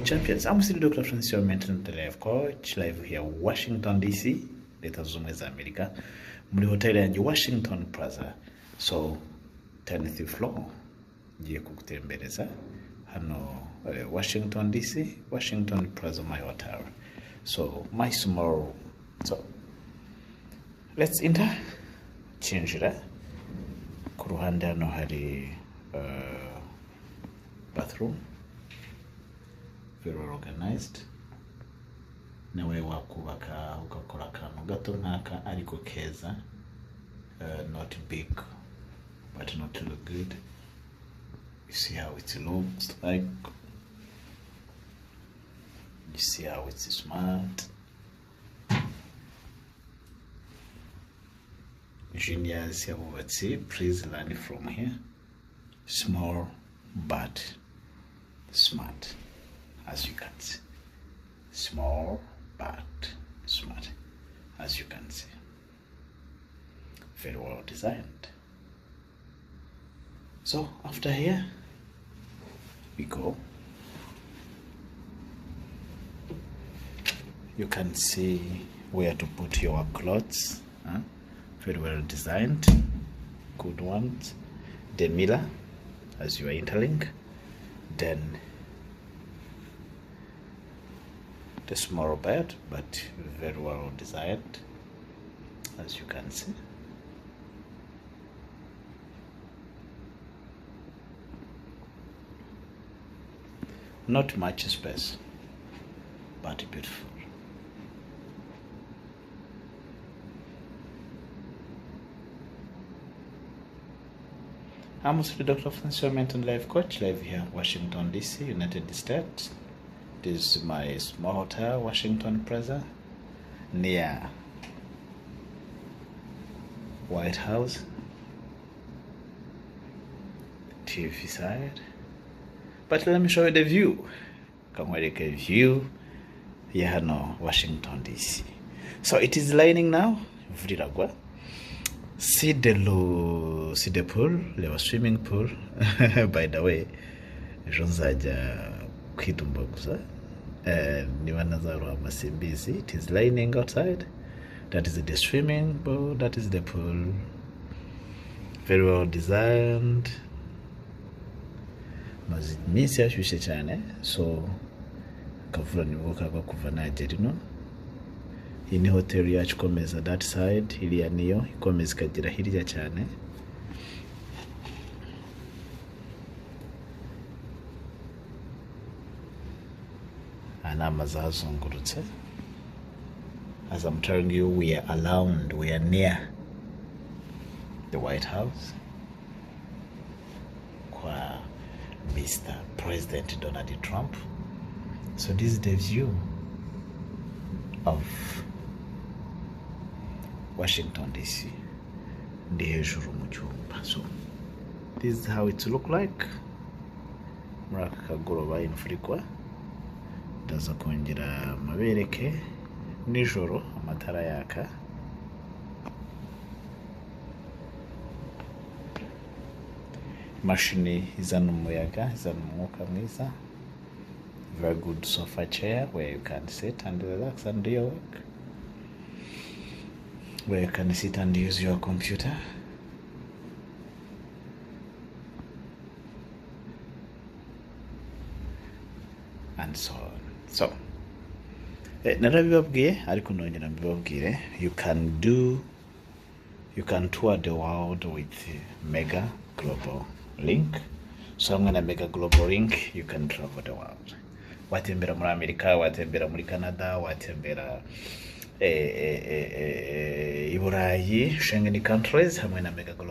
champions. I'm still Dr. Francis, your mental life coach, live here, Washington, D.C., Leta Zunze za America. Muri hotel yanjye Washington Plaza. So, 10th floor. Ngiye kugutembereza hano Washington, D.C., Washington Plaza, my hotel. So, my small room. So, let's enter. Chinjira. Ku ruhande hano hari bathroom. Very organized. Nawe wakubaka ugakora akantu gato nkaka ariko keza, not big but not too good. You see how it looks like. You see how it's smart. Engineers yabubatse, please learn from here. Small but smart, as you can see. Small but smart, as you can see. Very well designed. So after here we go. You can see where to put your clothes. Very well designed, good ones. The mirror as you are entering, then the small bed, but very well designed, as you can see. Not much space, but beautiful. I'm also the Dr. Francis, your mental life coach, live here, Washington, D.C., United States. This is my small hotel, Washington Plaza, near White House, TV side. But let me show you the view. Come where you can view. Yeah, no, Washington, D.C. So it is raining now. See the pool, the swimming pool. By the way, Jonzaja kwitumbaguza. Niba nazarwa amasimbizi. It is raining outside. That is the swimming pool. That is the pool. Very well designed. Iminsi yashyushye cyane, so kavura nibwo kagwa kuva Nigeria. Iyi ni hotel yacu ikomeza that side, iriya niyo ikomeza ikagira hirya cyane. Amazu ahazungurutse. As I'm telling you, we are around, we are near the White House. Kwa Mr. President Donald Trump. So this is the view of Washington, D.C. Ndi hejuru mu cyumba. So this is how it look like. Muraka kagoroba imfurikwa. Ndaza kongera mabereke nijoro amatara yaka. Mashini izana umuyaga, izana umwuka mwiza. Very good sofa chair where you can sit and relax and do your work. Where you can sit and use your computer. And so on. So, narabibabwiye ariko nongera mbibabwire, you can tour the world with Mega Global Link. So I'm gonna make a global link. You can travel the world. Watembera muri Amerika, watembera muri Canada, watembera i Burayi, Schengen countries, hamwe na Mega Global